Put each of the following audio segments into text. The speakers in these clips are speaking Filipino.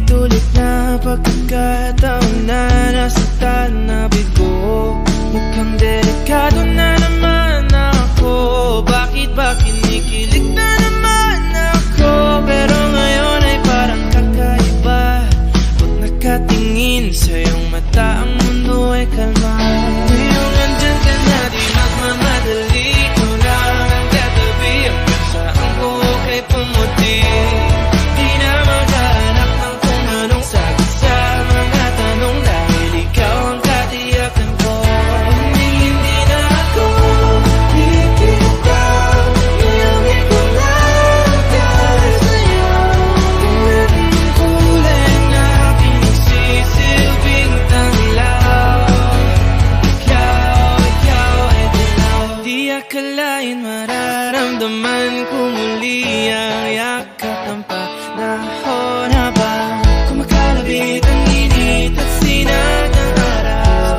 Ulit-ulit na pagkakataon na nasaktan na bigo. Mukhang delikado na naman ako. Bakit ba kinikilig na naman ako? Pero ngayon ay parang kakaiba. Pag nakatingin sa iyong mata, ang mundo ay kalma. Ngayong andyan ka na, di magmamadali. Ikaw lang ang katabi. Ang pansaan ko kay pumuti. Di na maghanap ng kung anong sagot sa mga tanong, dahil ikaw ang katiyakan ko. Hindi na ako bibitaw. Iuwi ko lang dahil sa'yo. Ang kulay na pinagsisilbing tanglaw. Ikaw ay dilaw. Di akalain mararamdaman ko muli ang yakap ng panahon habang kumakalabit ang init at sinag ng araw.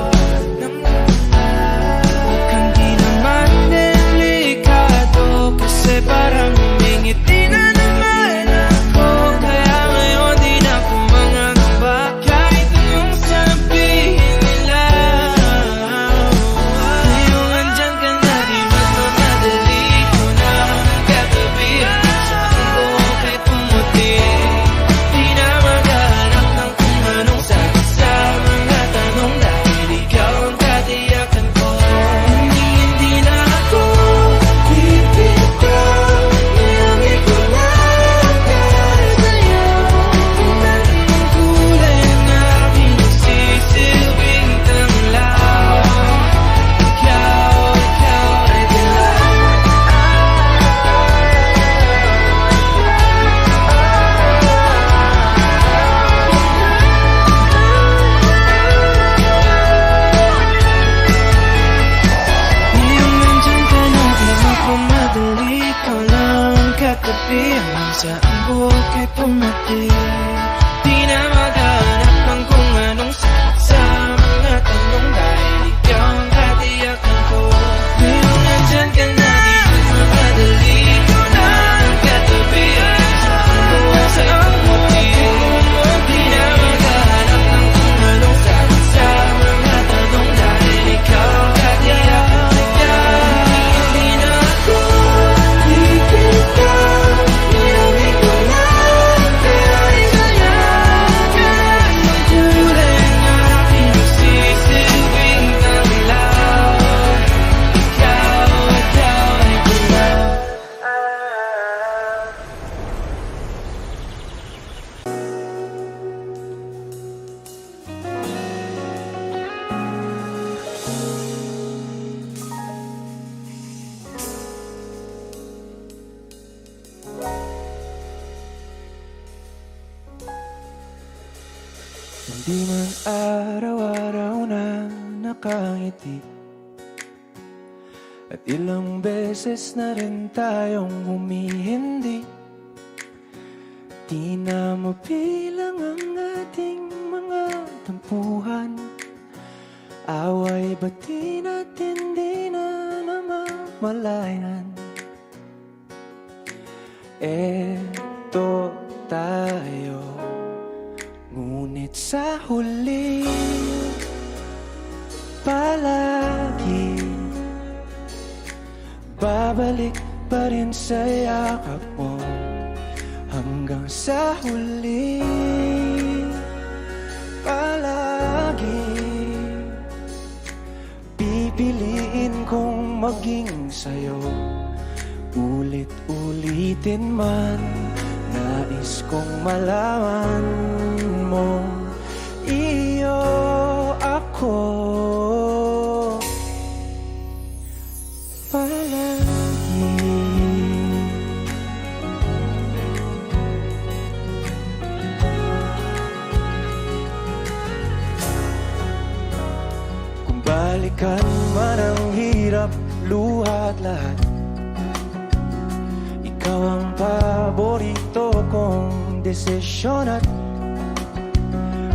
Mukhang di naman delikado kasi parang humingiti na naman ako. Kaya ngayon di na ako mangangamba kahit anong sabihin nila. Ngayong andyan ka na, di magmamadali. Ikaw na ang katabi. Ang pansaan ko kay pumuti. Di na maghanap ng kung anong sagot sa mga tanong, dahil ikaw ang katiyakan ko. Hindi na ako bibitaw. Iuwi ko lang dahil sa'yo. Ang kulay na pinagsisilbing tanglaw. Ikaw ay dilaw. Ngayong nandyan ka na, di magmamadali. Ikaw lang ang katabi. Hanggang saan buhok ay pumati. Di na maghanap ng kung anong sagot sa mga tanong, dahil ikaw ang katiyakan ko. Ngayong nandyan ka na, di magmamadali. Ikaw lang ang katabi. Hanggang saan buhok ay pumati. Di na maghanap ng kung anong sagot sa mga tanong, dahil ikaw ang katiyakan ko. Hindi na ako bibitaw. Iuwi ko lang dahil sa'yo. Ang kulay na pinagsisilbing tanglaw. Ikaw ay dilaw. Hindi man araw-araw na nakangiti, at ilang beses na rin tayong humihindi. Di na mabilang ang ating mga tampuhan. Away ba't di natin di na namamalayan? Eto tayo, ngunit sa huli palagi babalik pa rin sa yakap mo. Hanggang sa huli palagi pipiliin kong maging sa'yo. Ulit-ulitin man, nais kong malaman mo, iyo ako palagi. Kung balikan man ang hirap, luha at lahat, ikaw ang paborito kong desisyon. At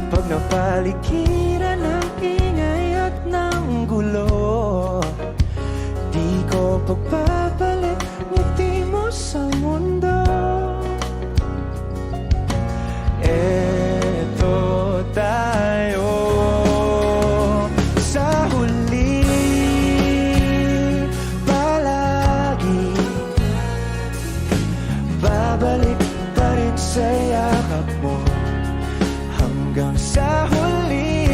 pag napaligiran ng ingay at ng gulo, di ko pagpapalit ngiti mo sa mundo. mo hanggang sa huli.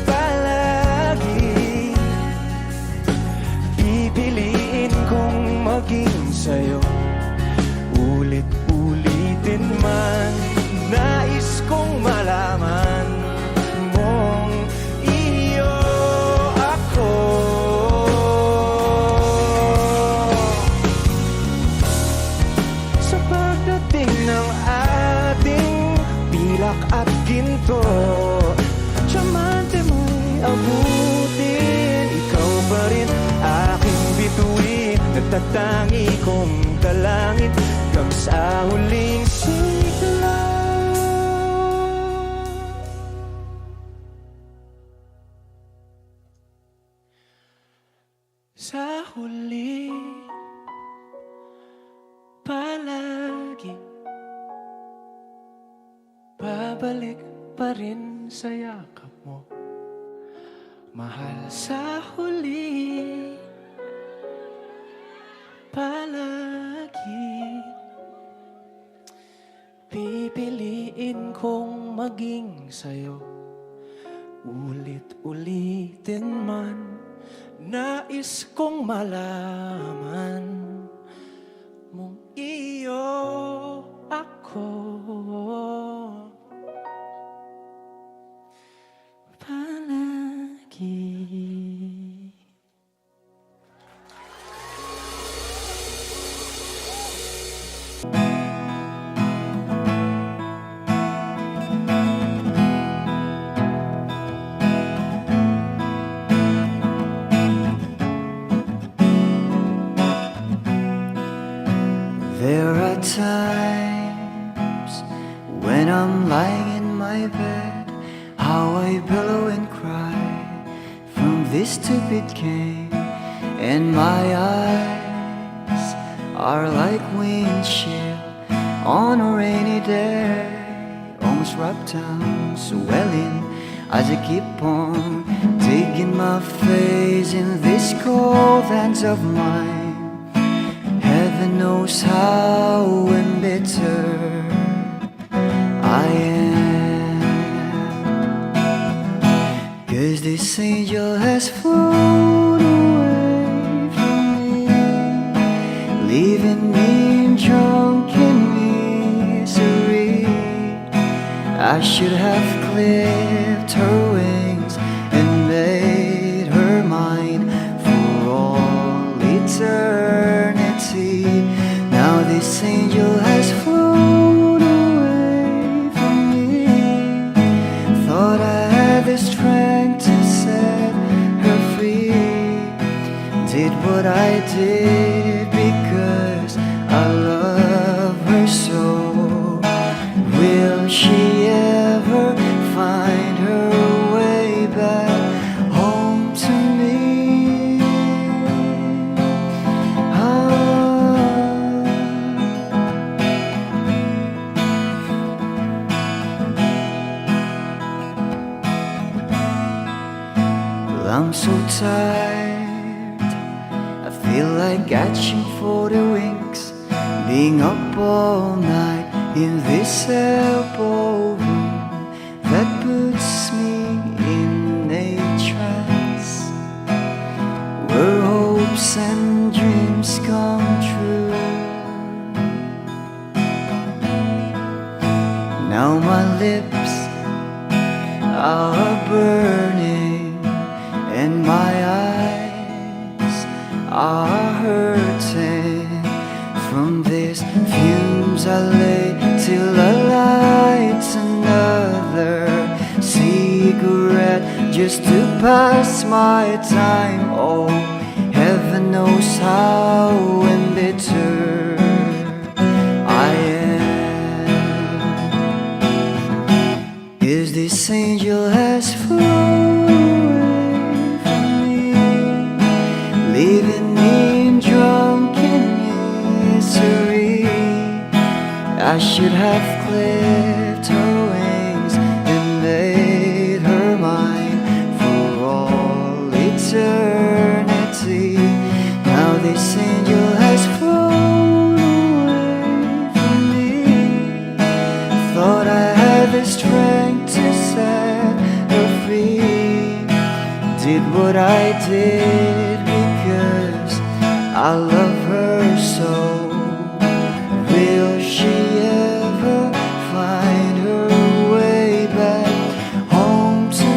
Palagi pipiliin kong maging sa'yo, ulit-ulitin man. Nais kong malaman mong iyo ako. Sa pagdating ng ating pilak at ginto, tiyamante mo'y abutin. Ikaw pa rin aking bituin, nagtatangi kong dalangin hanggang sa huling sigla. Sa huli, palagi babalik pa rin sa yakap mo, mahal. Sa huli, palagi pipiliin kong maging sa'yo, ulit-ulitin man. Nais kong malaman mong iyo ako. Palagi. There are times when I'm lying in my bed, how I billow and cry from this stupid game, and my eyes are like windshield on a rainy day, almost rubbed down, swelling as I keep on digging my face in these cold hands of mine. Heaven knows how embittered I am, 'cause this angel has flown away from me, leaving me in drunken misery. I should have clipped her wings and made her mine for all eternity. Now this angel has flown away from me. Thought I had the strength to set her free. Did what I did because I love her so. Will she ever find her way back home to me? I'm so tired, I feel like catching for the wings, being up all night in this elbow room that puts me in a trance, where hopes and dreams come true. Now my lips are burning and my eyes are hurting from these fumes I lay till I light another cigarette just to pass my time. Oh, heaven knows how embittered I am, 'cause this angel has flown leaving me in drunken misery. I should have clipped her wings and made her mine for all eternity. Now this angel has flown away from me. what I did because I love her so. Will she ever find her way back home to me?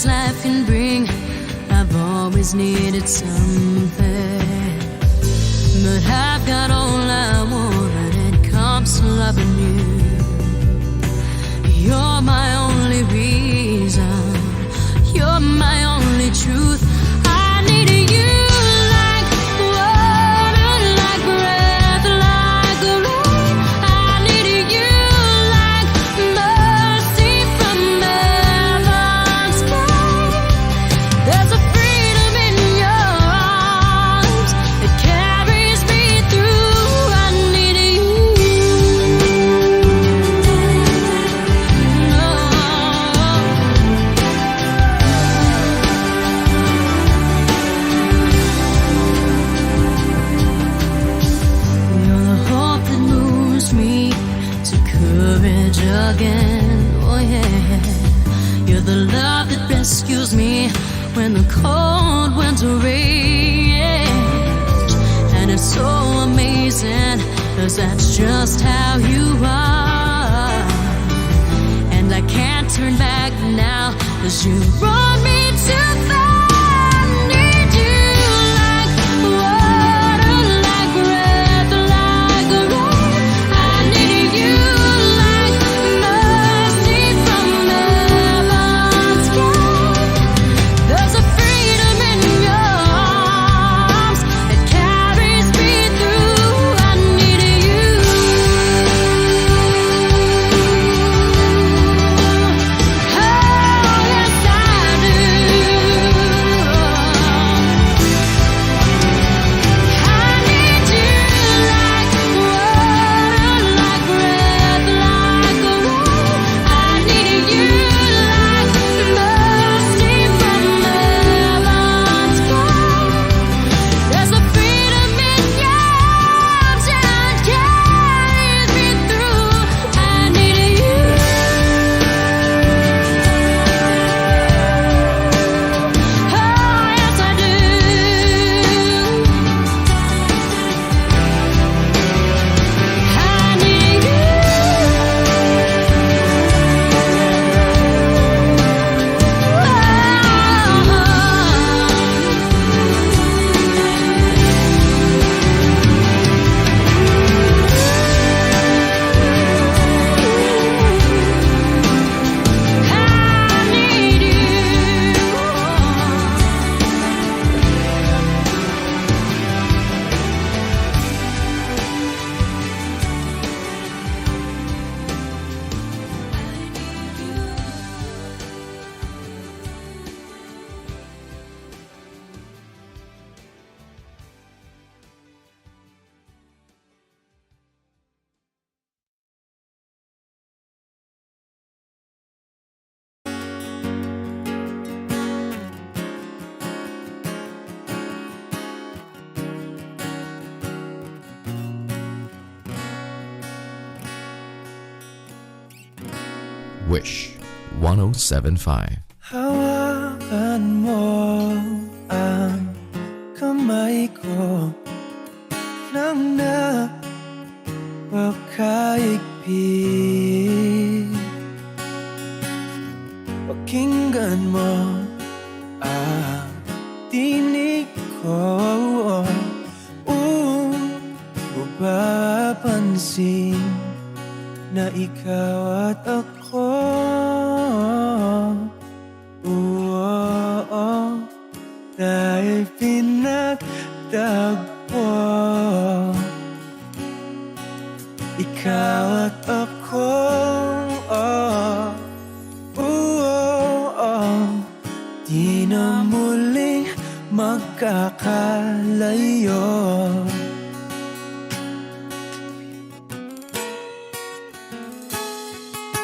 Life can bring, I've always needed something, but I've got all I want and it comes to loving you. You're my only reason, you're my only truth. I need you like water, like breath, like rain. I need you like mercy from heaven's sky. There's a freedom in your arms that carries me through. I need you. You're the hope that moves me to courage again. Oh yeah. You're the love that rescues me when the cold winter rage. And it's so amazing, 'cause that's just how you are. And I can't turn back now, 'cause you brought me too far. I need you like water, like breath, like rain. I need you like mercy from heaven's sky. There's a freedom in your arms that carries me through. I need you. Oh, yes, I do. I need you like water, like breath, like rain. I need you like mercy from heaven's sky. There's a freedom in your arms that carries me through. I need you. Oh, yes, I do. I need you. I need you. Wish 1075. Hawakan mo ang kamay ko nang napakaigpit. Pakinggan mo ang tinig ko, baba ikaw at ako. Tayo'y pinagtagpo. Ikaw at ako. Di na muling magkakalayo.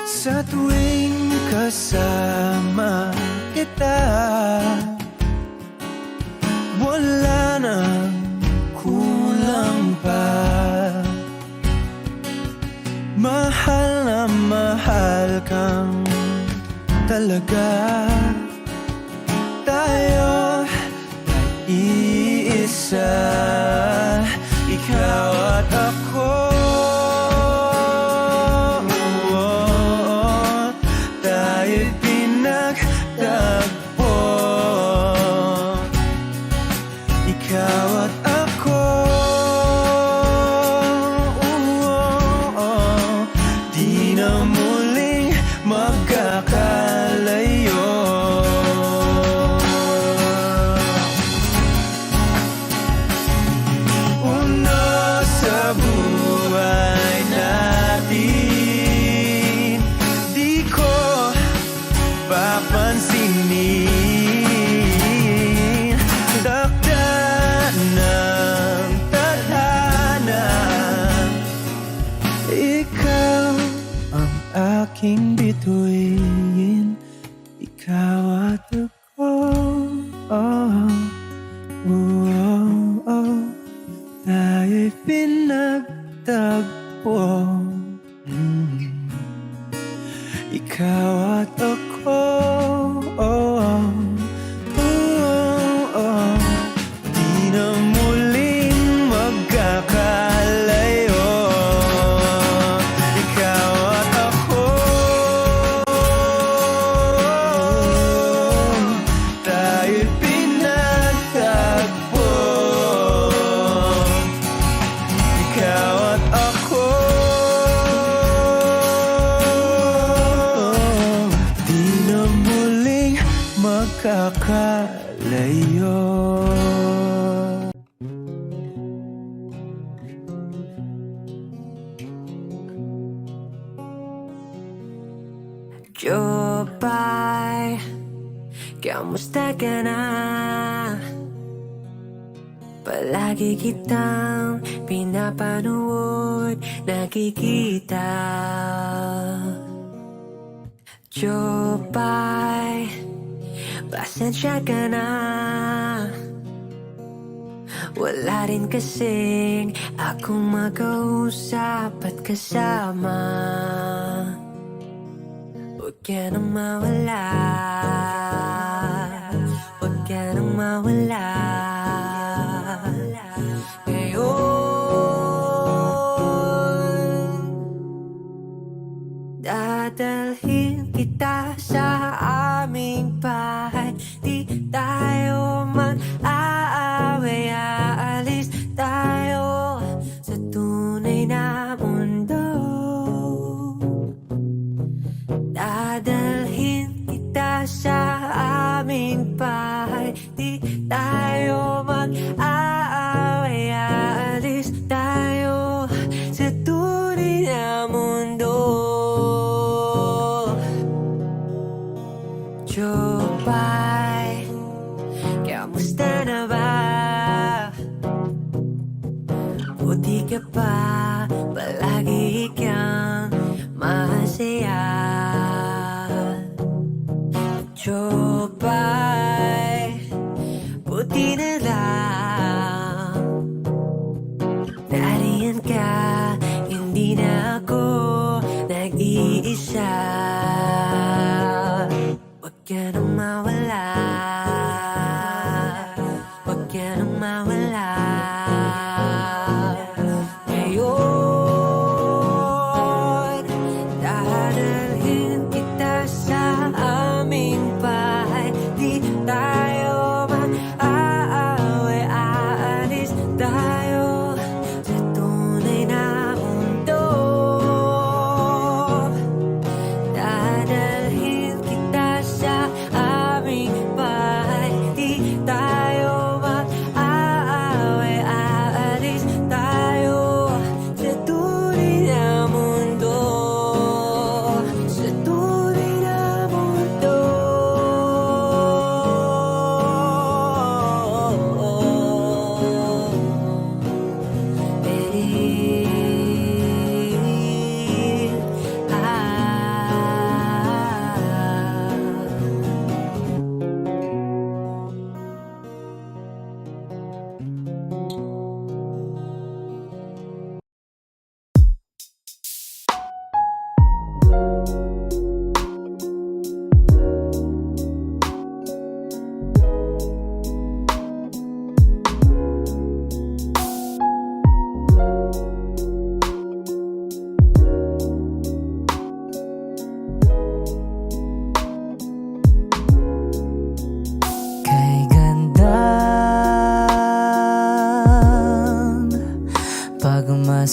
Sa tuwing kasama kita, wala nang kulang pa. Mahal na mahal kang talaga. Tayo iisa, ikaw at ako. Tayo'y pinagtagpo. Ikaw at ako. Di na muling magkakalayo. Una sa buhay natin, di ko papansinin. Dakda ng tadhana, ikaw ang aking bituin. Ikaw at ako. Tayo'y pinagtagpo. Ikaw at ako. Di na muling magkakalayo. Ikaw at ako. Tayo'y pinagtagpo. Ikaw at ako. Di na muling magkakalayo. Jopay, kamusta ka na? Palagi kitang pinapanood, nakikita. Jopay, pasensya ka na. Wala rin kasing akong makausap at kasama. Huwag ka nang mawala, huwag ka nang mawala. Ngayon, dadalhin kita sa aming bahay. Di tayo mag-aaway, aalis tayo sa tunay na mundo. Dadalhin kita sa aming bahay. Di tayo mag-aaway, aalis tayo sa tunay na mundo. Jopay, kamusta na ba? Buti ka pa, palagi kang masaya. Jopay,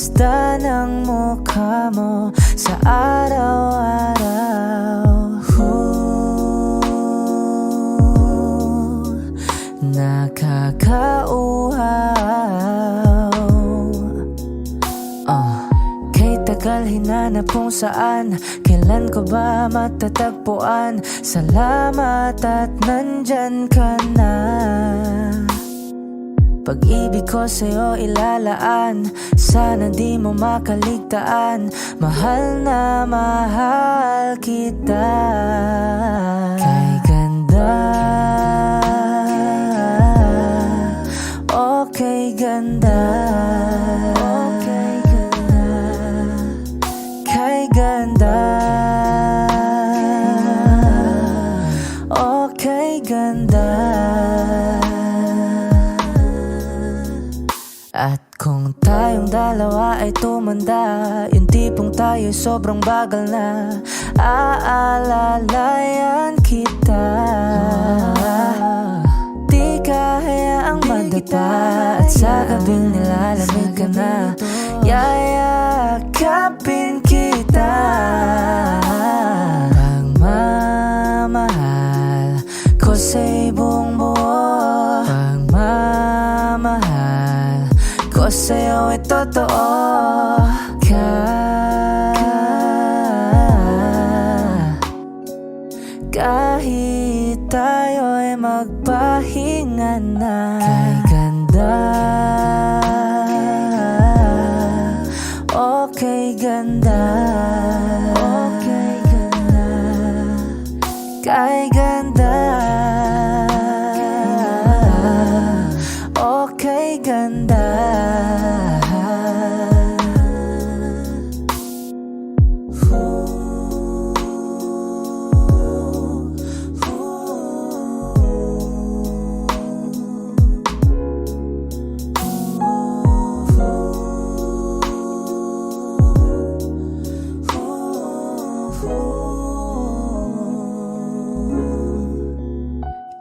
ganda ng mukha mo sa araw-araw. Nakakauhaw. Kay tagal hinanap kung saan, kailan ko ba matatagpuan? Salamat at nandyan ka na. Pag-ibig ko sa'yo ilalaan, sana di mo makaligtaan. Mahal na mahal kita. Kay ganda, okay ganda, okay ganda, kay ganda, okay ganda. At kung tayong dalawa ay tumanda, yung tipong tayo'y sobrang bagal na, aalalayan kita. Di ka hayaang madapa, at sa gabing nilalamig ka na, yayakapin kita. Pagmamahal ko sa'y buong buo, pagmamahal ko sa'yo ay totoo. Kahit tayo'y magpahinga na. Kay ganda, okay ganda, okay ganda, kay ganda, okay ganda.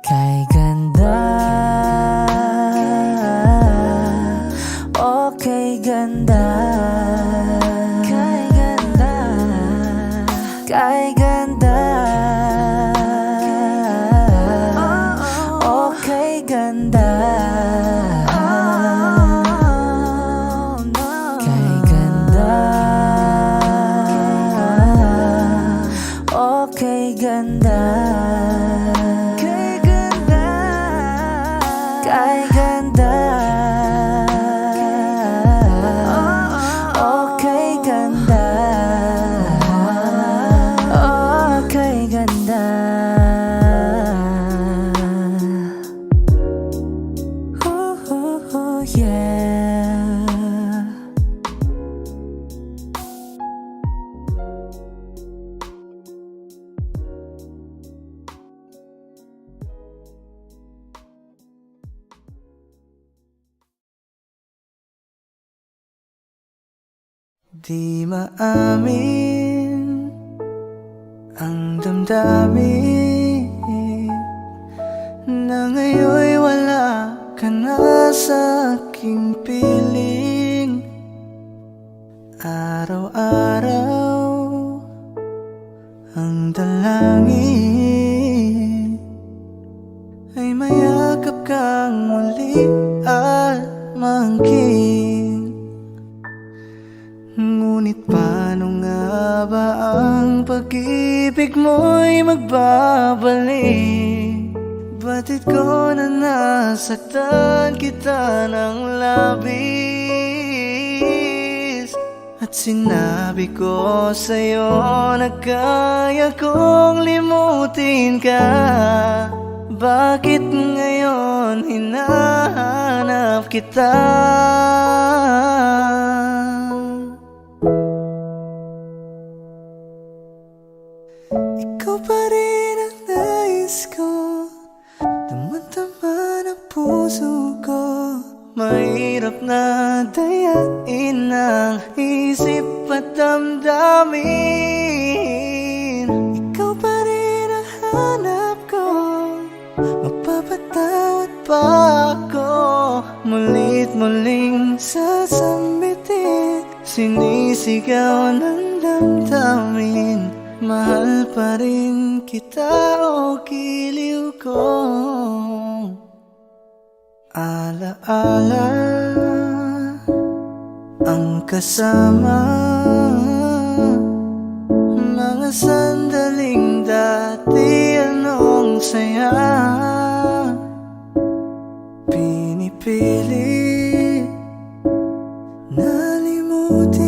Kay ganda, okay ganda, kay ganda, kay ganda, okay ganda, kay ganda, okay ganda. Kay ganda, okay ganda, okay ganda. Ooh, yeah. Di maamin ang damdamin na ngayon'y wala ka na sa aking piling. Araw-araw ang dalangin ay mayakap kang muli at maangkin. Ngunit paano nga ba ang pag-ibig mo'y magbabalik? Batid ko na nasaktan kita ng labis, at sinabi ko sa'yo na kaya kong limutin ka. Bakit ngayon hinahanap kita? Ikaw pa rin ang nais ko, damang-dama ng puso ko. Mahirap na dayain ang isip at damdamin. Ikaw pa rin ang hanap ko, mapapatawad pa ako. Mulit muling sasambitin Sinisigaw ng damdamin, mahal pa rin kita o giliw ko. Alaala ang kasama, mga sandaling dati, anong saya. Pinipili nalimutin,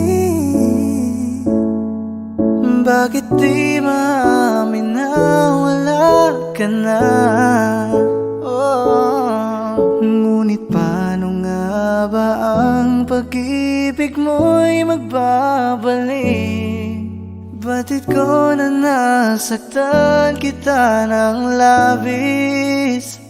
bakit di maamin na wala ka na? Ngunit paano nga ba ang pag-ibig mo'y magbabalik? Batid ko na nasaktan kita ng labis,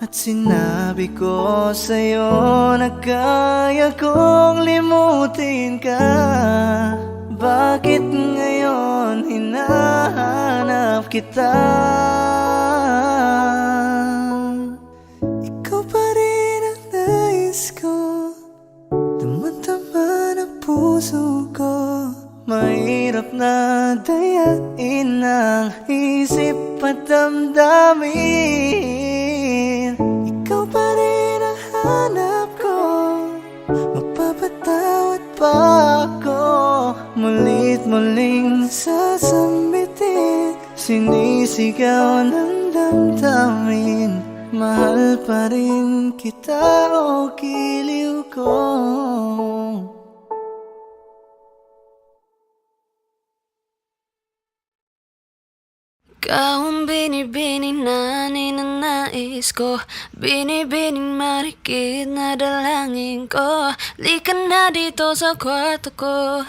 at sinabi ko sa'yo na kaya kong limutin ka. Bakit ngayon hinahanap kita? Ikaw pa rin ang nais ko, damang-dama ng puso ko. Mahirap na dayain ang isip at damdamin. Ikaw pa rin ang hanap ko, mapapatawad pa ako. Mulit muling sasambitin, sinisigaw ng damdamin, mahal pa rin kita o giliw ko. Ikaw ang binibining na ninanais ko, binibining marikit na dalangin ko. Lika na dito sa kwarto ko,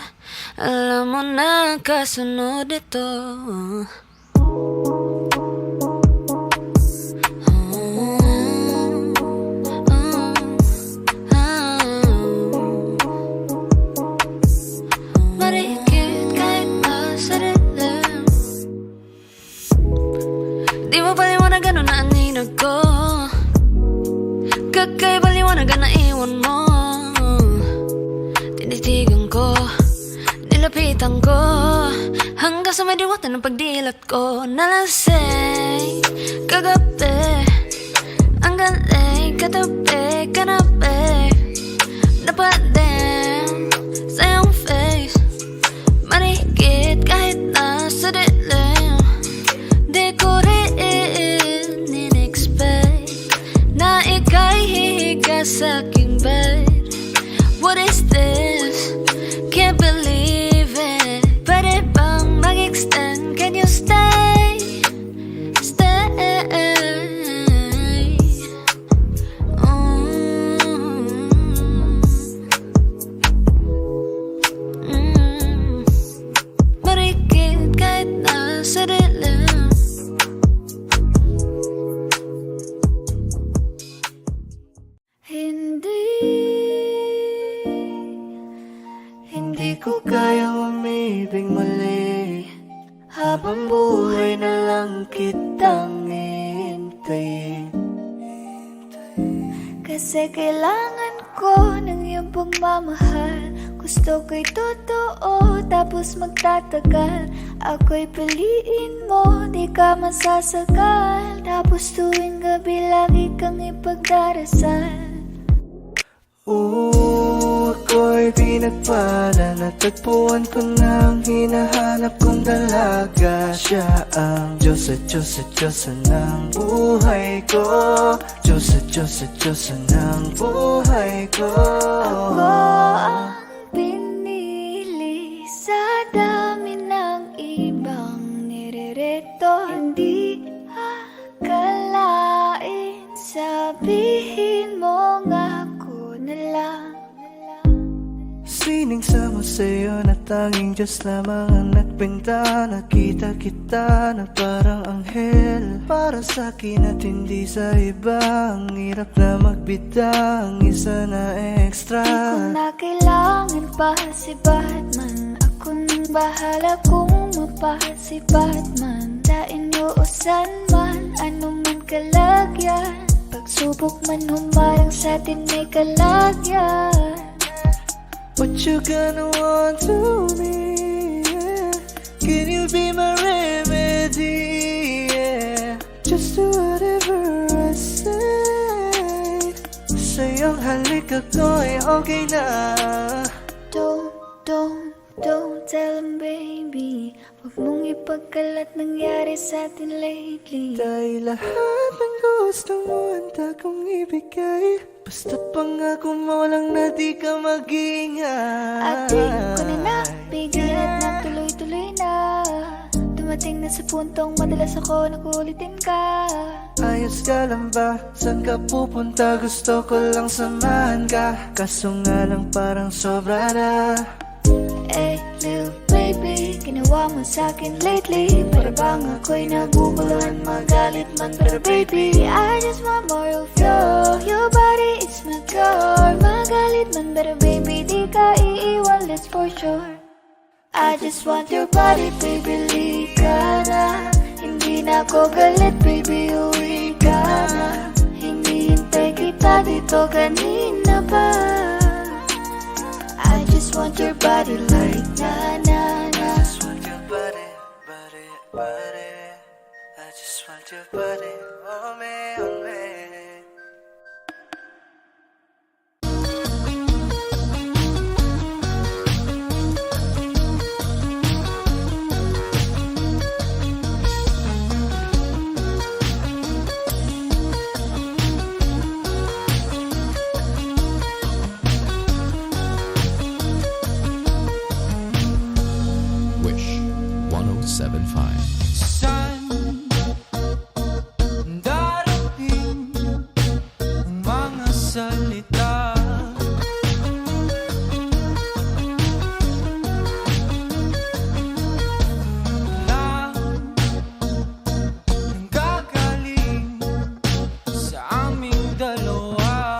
alam mo na kasunod ito. Marikit kahit nasa dilim, di mo paliwanagan o naaninag ko, kakaiba liwanagan na iwan mo. Tinitigan ko, nilapitan ko, hanggang sa may diwata ng pagdilat ko. Nalasing kagabi, ang galing katabi, kanabi, napadin sa iyong face. Marikit kahit nasa dilim, di ko rin in-expect na ika'y hihiga sa'king bed. What is this? Can't believe it. Pwede bang mag-extend? Can you stay? Stay. Marikit kahit nasa dilim, Hindi ko kaya umibig muli, habang buhay na lang kitang hintayin. Kasi kailangan ko ng iyong pagmamahal. Gusto ko'y totoo, tapos magtatagal. Ako'y piliin mo, di ka masasagal. Tapos tuwing gabi lagi kang ipagdarasal. Ako'y pinagpala, natagpuan ko ng hinahanap kong dalaga. Siya ang Diyos at Diyos at Diyosa ng buhay ko. Diyos at Diyos at Diyosa ng buhay ko. Ako ang pinili sa dami ng ibang nirerito. Hindi akalain, sabihin mo nga ako na lang. Sining sama sa'yo na tanging Diyos lamang ang nagbenta. Nakita kita na parang anghel para sa'kin at hindi sa iba. Ang hirap na magbida, ang isa na extra. Di ko na kailangan pa si Batman. Ako nang bahala kung mapahal si Batman. Sa inyo o san man, ano man kalagyan. Pagsubok man humarang sa atin may kalagyan. What you gonna want to me, yeah. Can you be my remedy, yeah. Just do whatever I say. Sa'yong halik ako'y okay na. Don't tell him, baby. Huwag mong ipagkalat nangyari sa atin lately. Dahil lahat ng gusto mo handa kong ibigay. Basta pangako mo lang na di ka mag-ingay. At di ko na nabigyan at nagtuloy-tuloy na. Dumating na sa puntong madalas ako nakulitin ka. Ayos ka lang ba? Saan ka pupunta? Gusto ko lang samahan ka. Kaso nga lang parang sobra na. Eh, little baby, ginawa mo sa'kin lately. Para bang ako'y naguguluhan, magalit man. Pero baby, I just want more of you. Your body is my cure. Magalit man, pero baby, di ka iiwan, that's for sure. I just want your body, baby, lika na. Hindi na ako galit, baby, uwi ka na. Hinihintay kita dito kanina pa. I just want your body like na-na-na. I just want your body, body, body. I just want your body, oh me, oh me. Wish 1075. Saan darating ang mga salita? Na nanggagaling sa aming dalawa.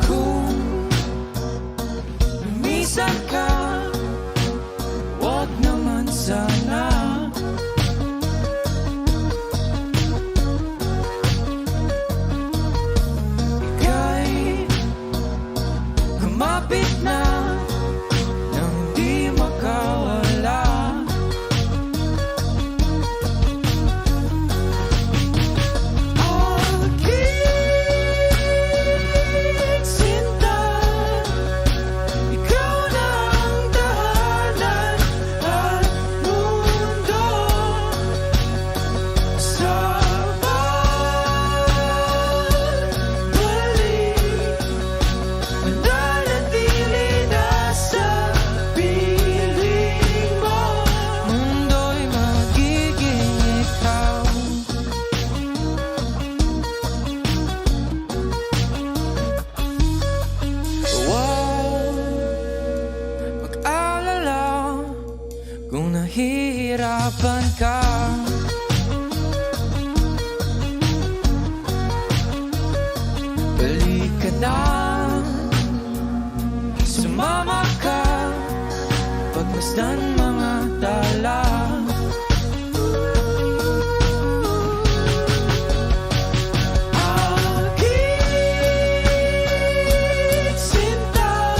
Kung lumisan ka, wag naman sana. Ika'y lumapit na nang di makawala. Aking sinta, ikaw na ang tahanan at mundo sa pagbalik. Mananatili na sa piling mo. Mundo'y magiging ikaw. Huwag mag-alala kung nahihirapan ka. Balik ka na, sumama ka, pagmasdan mga tala. Aking sinta,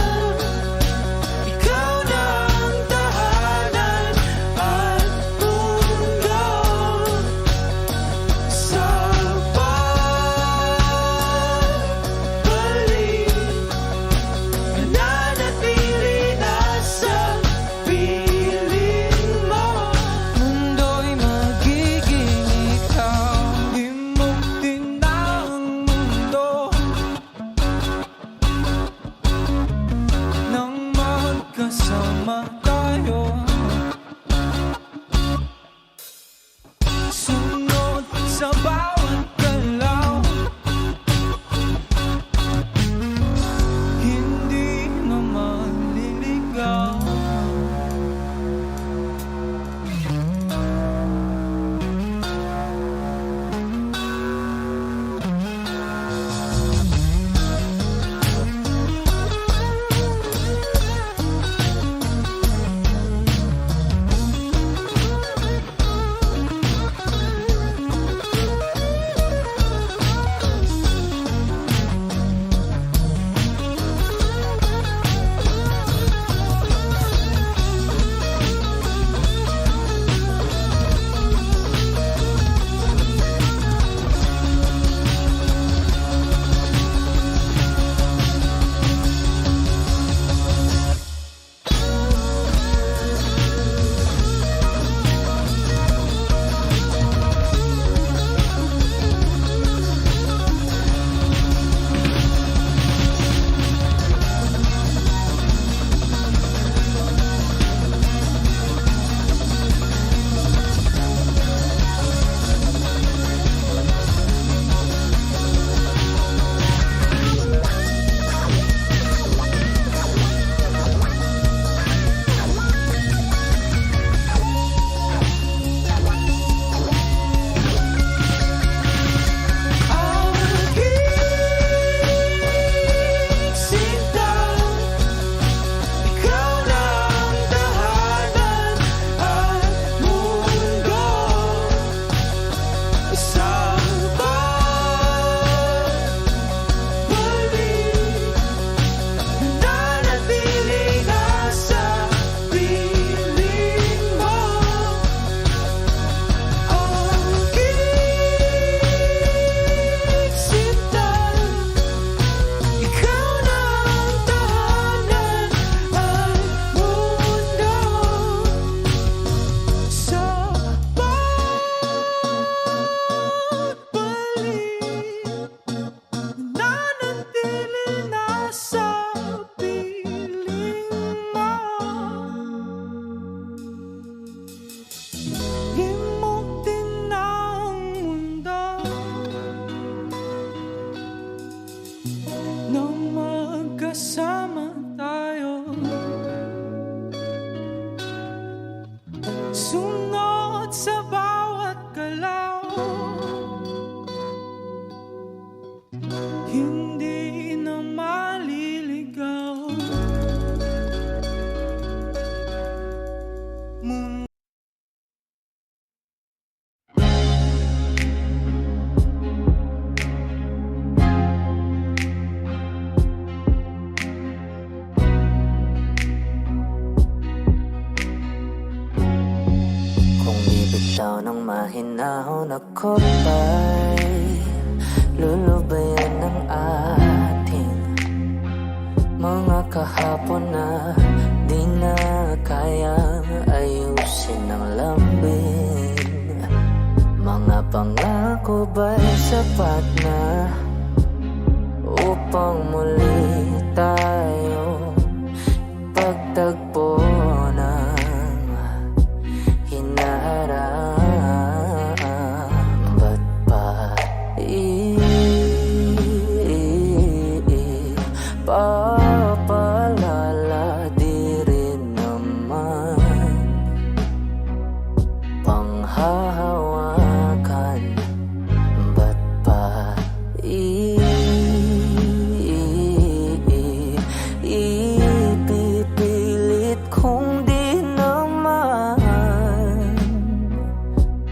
ikaw na ang tahanan at mundo sa pagbalik. Mananatili na sa piling mo. Sunod sa bawat galaw, hindi na maliligaw. Kung bibitaw ng mahinahon ako ba'y lulubayan ng ating mga kahapon na di na kayang ayusin ng lambing? Mga pangako ba'y sapat na upang muli tayo pagtagpo ng hinaharap? Ba't pa papalala? Di rin naman panghahawakan. Ba't pa ipipilit kung di naman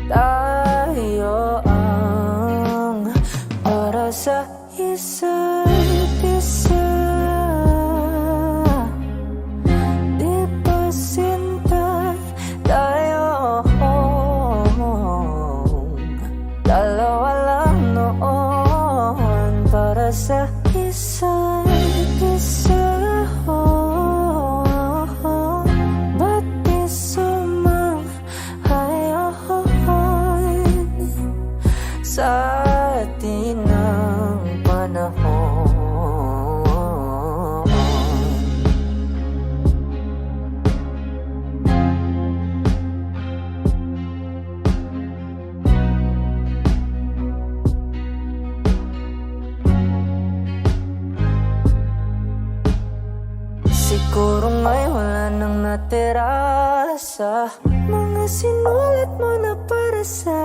tayo ang para sa isa't isa? Di ba sinta tayo? Dalawa lang noon para sa isa't isa. Ba't di sumang-ayon sa atin ng panahon? Siguro ngay wala nang natira sa mga sinulat mo na para sa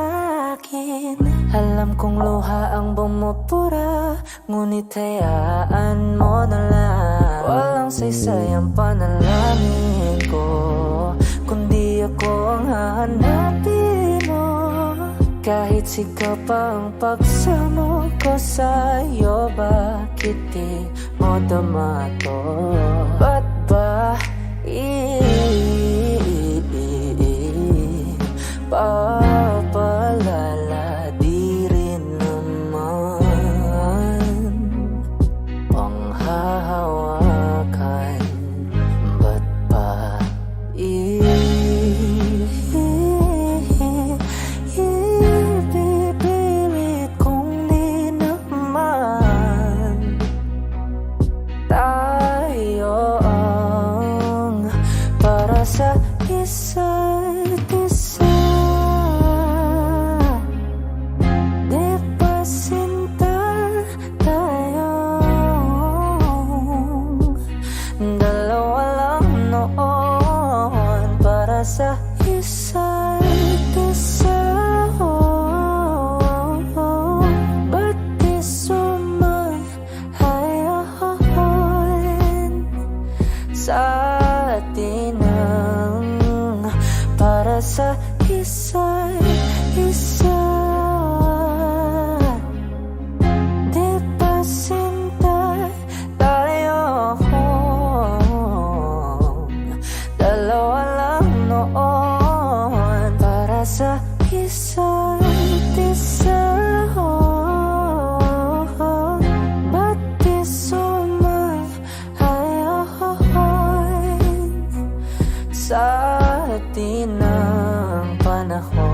akin. Alam kong luha ang bumupura, ngunit hayaan mo na lang. Walang saysay ang panalangin ko, kundi ako ang hahanapin mo. Kahit sigaw pa ang pagsamo ko sa'yo, bakit di mo damato? Ba't ba papalala? Di rin naman panghahawakan. Ba't pa ipipilit kung di naman tayo ang para sa isa't isa? Di ba sinta tayo? Dalawa lang noon para sa isa't isa. Ba't di sumang-ayon sa atin ang para sa isa't isa? Di ba sinta tayo? Dalawa lang noon para sa isa't isa. Ba't di sumang-ayon sa atin ang panahon?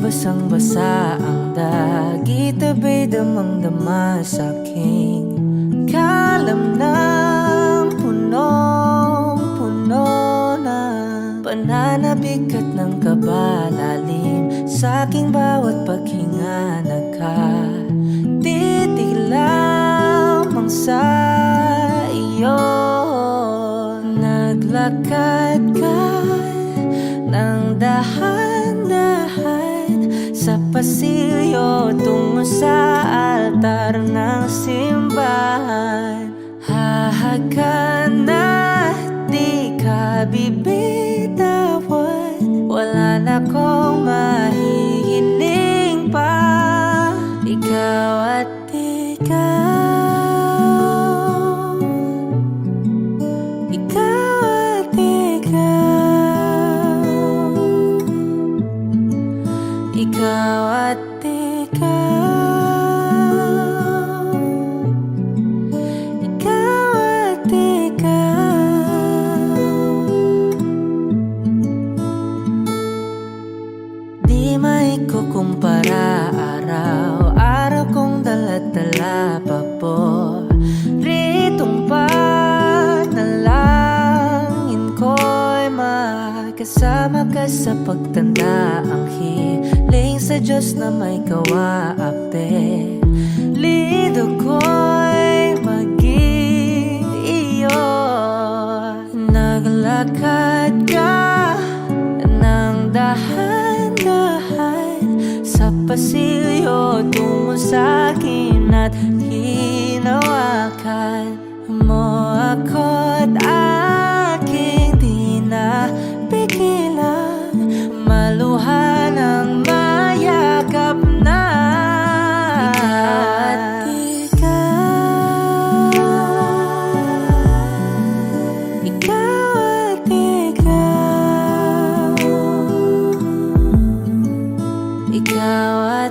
basang-basa ang dagit, abay damang-dama sa aking kalam ng punong-puno na pananabik at ng kabalalim sa aking bawat paghinga. Nakatitig lamang sa iyo, naglakad ka ng dahan-dahan sa pasilyo tungo sa altar ng simbahan. Hahagan at di ka bibitawan, wala na kong mahihiling pa. Ikaw at ikaw, ikaw at ikaw, ikaw at ikaw, ikaw at ikaw. Di maikukumpara, araw-araw kong dala-dala pa po ritong panalangin ko'y makasama ka sa pagtanda. Ang hiling sa Diyos na may kawaape, lido ko'y maging iyo. Naglakad ka ng dahan-dahan sa pasilyo tungo sa akin at hinawakan mo ako't aking di na pigilan, maluha ng mayakap na. Ikaw at ikaw, ikaw at ikaw, ikaw at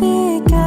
ikaw.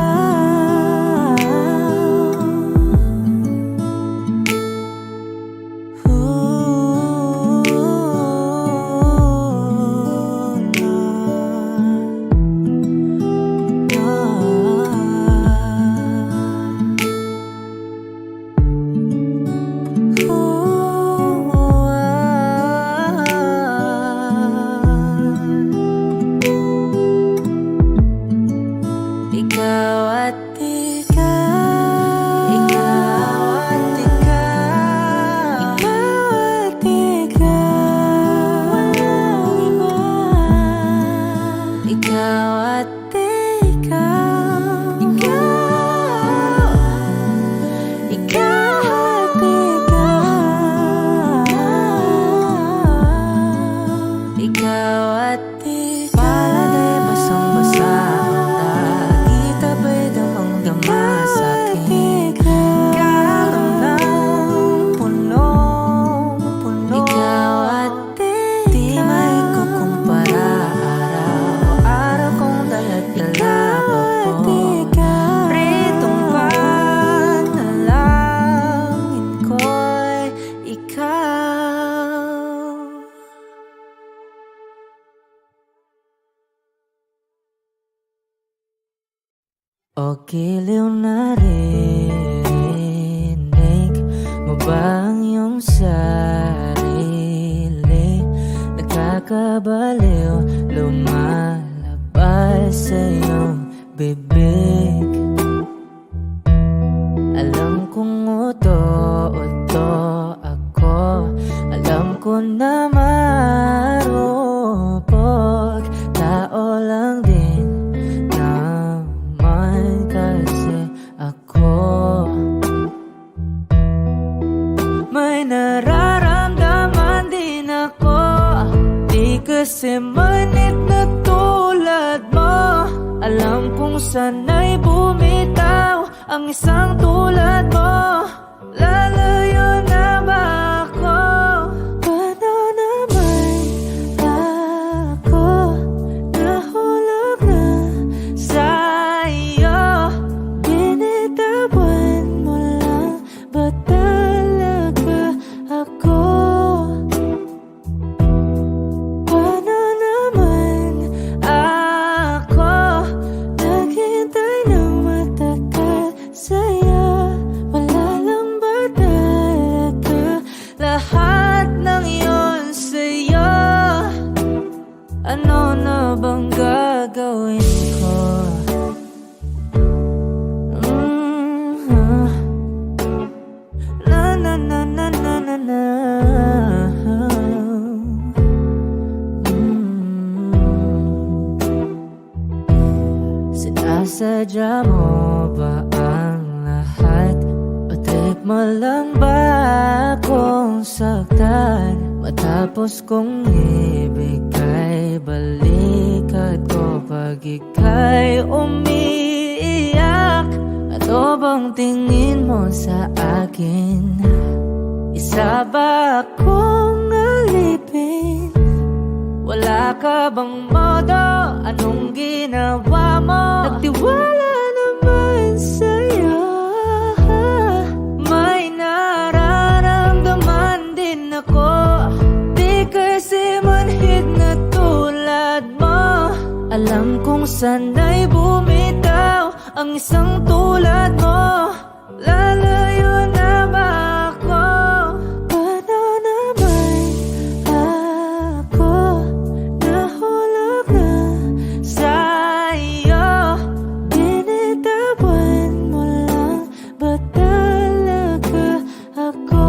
Ikaw at ikaw, ikaw at ikaw, ikaw at ikaw, walang iba. Ikaw at ikaw, ikaw, ikaw at ikaw, ikaw at ikaw. Palagay basang-basa ang dagit, abay damang-dama sa aking kalam ng punong-puno. Ikaw at ikaw, di maikukumpara, araw-araw kong dala-dala pa po ritong panalangin ko'y ikaw. O giliw na rinig mo ba ang iyong sarili? Nakakabaliw, lumalabas sa iyong bibig. Alam kong uto-uto ako, alam ko na marupok, tao lang din naman kasi ako. May nararamdaman din ako, di kasi manit na tulad mo. Alam kong sana'y bumitaw ang isang tulad mo. Lalayo na ba ako? Paano naman ako nahulog na sa iyo? Binitawan mo lang ba talaga ako? Alam mo ba ang lahat? O trip mo lang ba akong saktan? Matapos kong ibigay, balikat ko pag ika'y umiiyak. Ano bang tingin mo sa akin? Isa ba akong alipin? Wala ka bang modo? Anong ginawa mo? Nagtiwala naman sa'yo. May nararamdaman din ako. Di kasi manhid na tulad mo. Alam kong sana'y bumitaw ang isang tulad mo. Lalayo na ba ako? Paano naman ako nahulog na sa'yo? Binitawan mo lang ba talaga ako?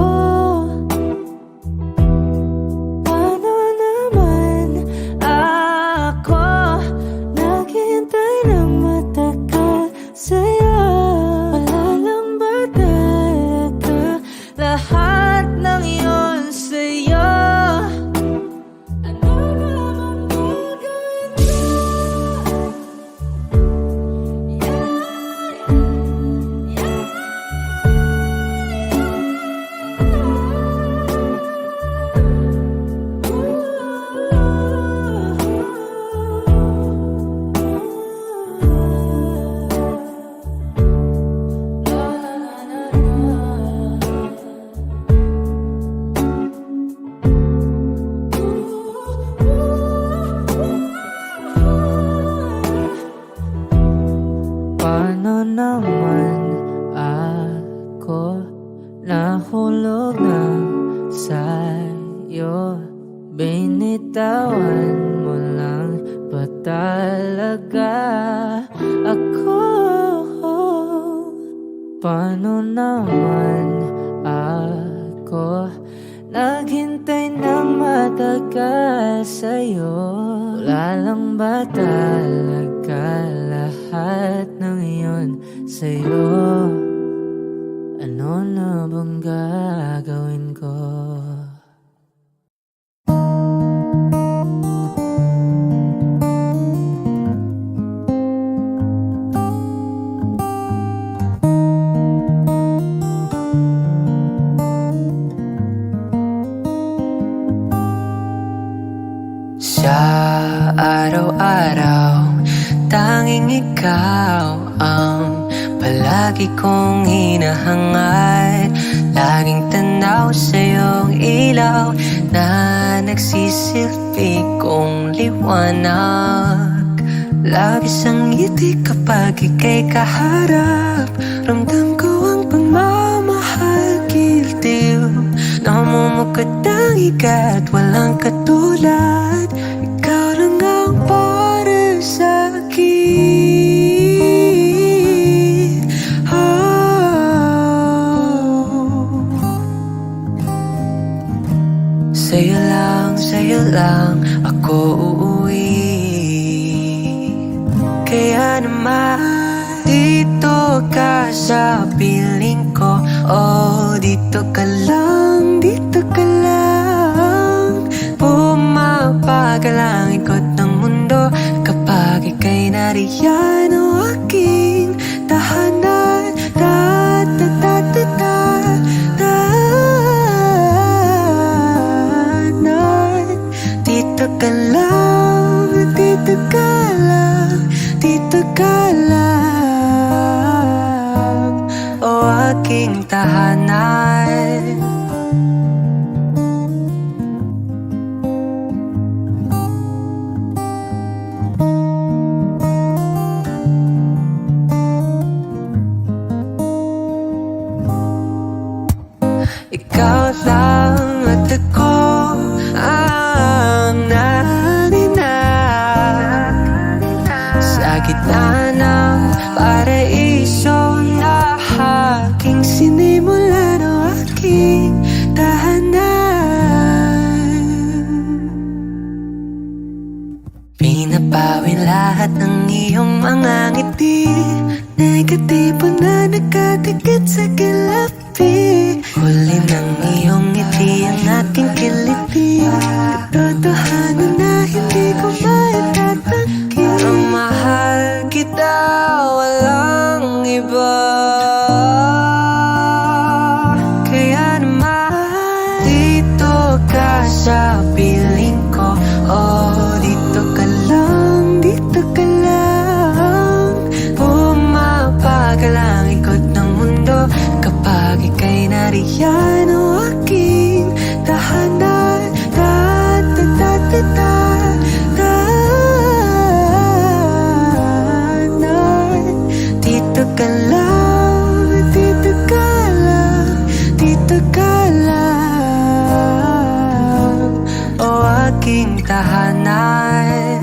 Paano naman ako naghintay ng matagal sa'yo? Wala lang ba talaga lahat ng iyon sa'yo? Ano naman gagawin mo? Paano naman ako nahulog na sa'yo? Binitawan mo lang ba talaga ako? Paano naman ako naghintay ng matagal sa'yo? Wala lang ba talaga lahat ng iyon sa'yo? Ano na bang gagawin ko? Sa araw-araw, tanging ikaw ang palagi kong hinahangad. Laging tanaw sa iyong ilaw na nagsisilbi kong liwanag. Labis ang ngiti kapag ika'y kaharap. Ramdam ko ang pagmamahal, gildiw. Namumukad ang ikat, walang katulad. Ikaw lang ang para sa'kin. Sa'yo lang ako uuwi. Kaya naman dito ka sa piling ko. Oh, dito ka lang, dito ka lang. Pumapagal ang ikot ng mundo kapag ika'y nariyan. O aking tahanan. Dito ka lang, dito ka lang, dito ka lang. O aking tahanan. Ikaw lang at ako ang naninag sa gitna ng paraiso na aking sinimulan. O aking tahanan. Pinapawin lahat ng iyong mga ngiti Negatibo na nakatikit sa kilapi. Huli ng iyong ngiti ang aking kiliti. Totohanan na hindi ko maitatanggi. Ang mahal kita, walang iba. Kaya naman, dito ka sa piling ko. Oh, dito ka lang, dito ka lang. Pumapagalang ikot ng mundo kapag ika'y nariyan. O aking tahanan, tahanan. Dito ka lang, dito ka lang, dito ka lang. O aking tahanan.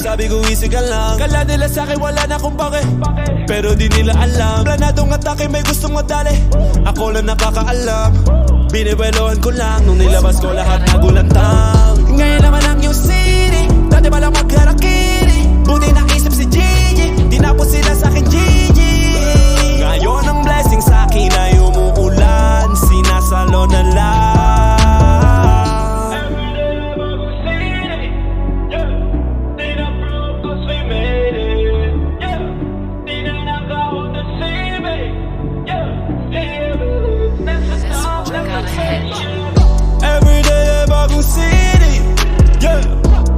sabi ko easy ka lang. Kala nila sa'kin wala na kung bakit, pero di nila alam. Planadong atake may gustong madali, ako lang nakakaalam. Biniwelohan ko lang nung nilabas ko lahat nagulantang. Ngayon naman ang yung city, dati pa lang magkarakiri. Buti naisip si Gigi, di na po sila sa'kin Gigi. Ngayon ang blessing sa'kin ay umuulan, sinasalo na lang. Every day bagong city, yeah.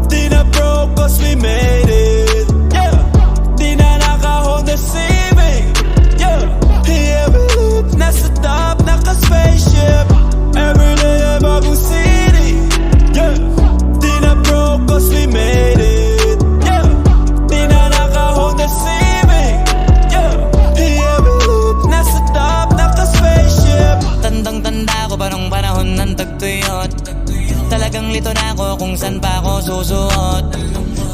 Di na broke cause we made it, yeah. Di na naka-Honda Civic, yeah. Yeah, we live nasa top, naka-spaceship. Every day bagong city, yeah. Di na broke cause we made it, yeah. Di na naka-Honda Civic, yeah. Yeah, we live nasa top, naka-spaceship. Tandang-tanda ko parang panahon ng tagtuyot. Talagang lito na ako kung saan pa ako susuot.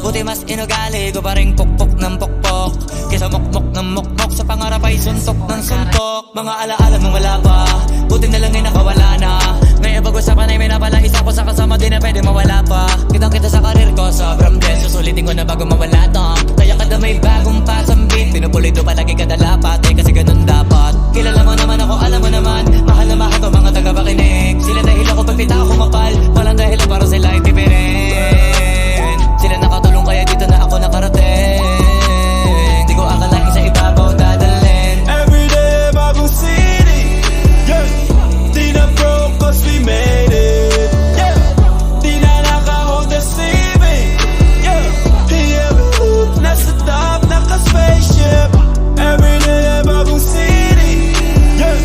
Buti mas inugali ko pa rin pukpok ng pukpok, kesa mokmok ng mokmok, sa pangarap ay suntok ng suntok. Mga alaala mong wala pa, buti na lang ay nakawala na. Ngayon pag-usapan ay may napala isa ko sa kasama, di na pwede mawala pa. Kitang kita sa karir ko, sobrang blessed, susulitin ko na bago mawala to. Kaya kada may bagong pasambit, pinupulito palagi kada lapat, eh kasi ganun dapat. Kilala mo naman ako, alam mo naman, mahal na mahal ko mga tagapakinig. Sila dahil ako pagpita ako mapal, walang dahilan para sila ay tipirin. Sila nakatulong kaya dito na ako nakarating. Di ko akalain sa ibabaw dadalhin. Everyday bagong city, yeah. Di na broke cause we made it, yeah. Di na naka-Honda Civic, yeah. Yeah, we live nasa top, naka-spaceship. Everyday bagong city, yeah.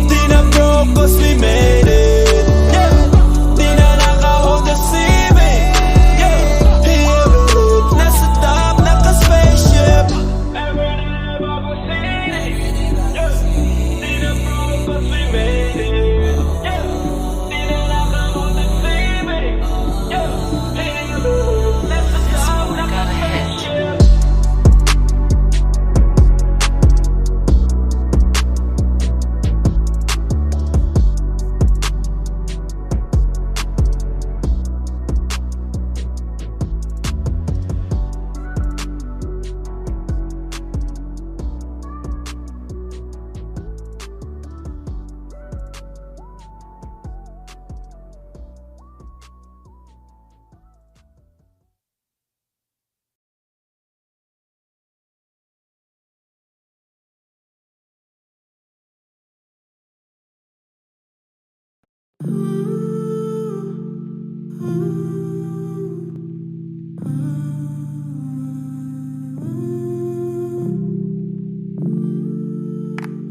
Di na broke cause we made it, yeah. Di na naka-Honda Civic, yeah. Yeah, we live nasa top, naka-spaceship. Everyday bagong city, yeah. Di na broke cause we made it, yeah. Di na naka-Honda Civic, yeah. Yeah, we live nasa top, naka-spaceship.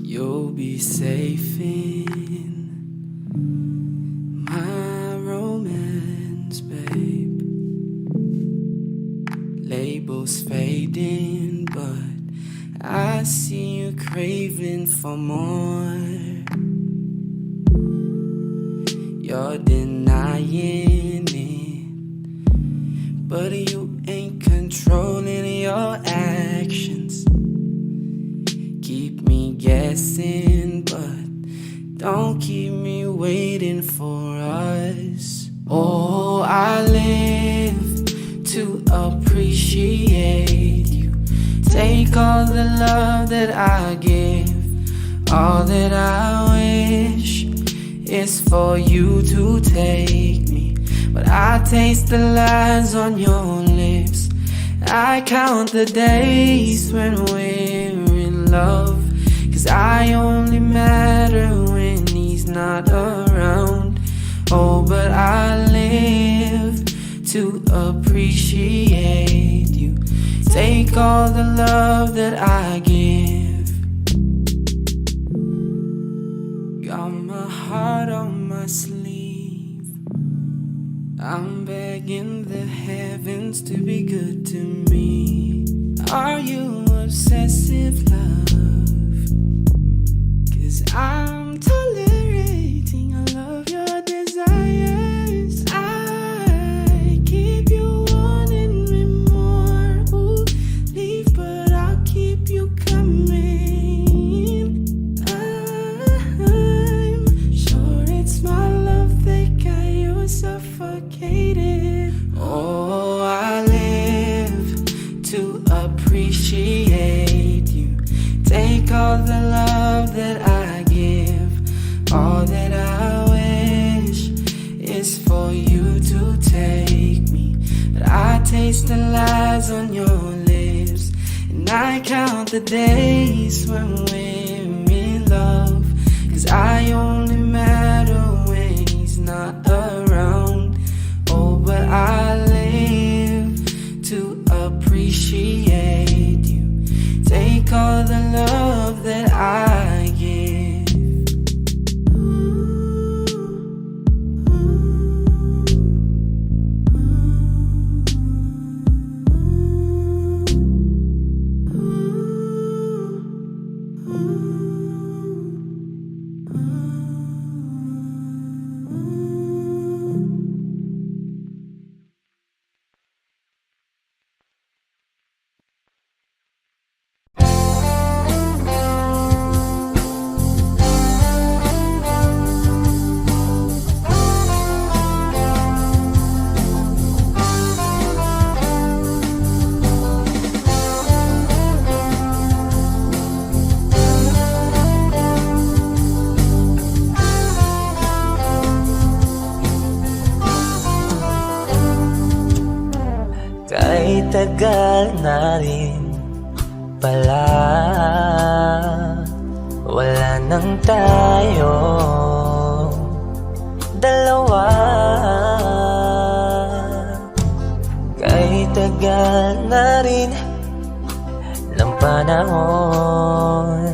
You'll be safe in my romance, babe. Labels fading, but I see you craving for more. You're denying it, but you ain't controlling your actions. Keep me guessing, but don't keep me waiting for us. Oh, I live to appreciate you. Take all the love that I give, all that I wish is for you to take me. But I taste the lies on your lips. I count the days when we're in love, 'cause I only matter when he's not around. Oh, but I live to appreciate you. Take all the love that I give. Got my heart on my sleeve. I'm begging the heavens to be good to me. Are you obsessive, love? 'Cause I'm tolerating all of your desires. I keep you wanting me more taste the lies on your lips, and I count the days when we're in love. 'Cause I only matter when he's not around. Oh, but I live to appreciate you. Take all the love that I give. Kahit tagal na rin pala, wala nang tayo dalawa. Kahit tagal na rin ng panahon,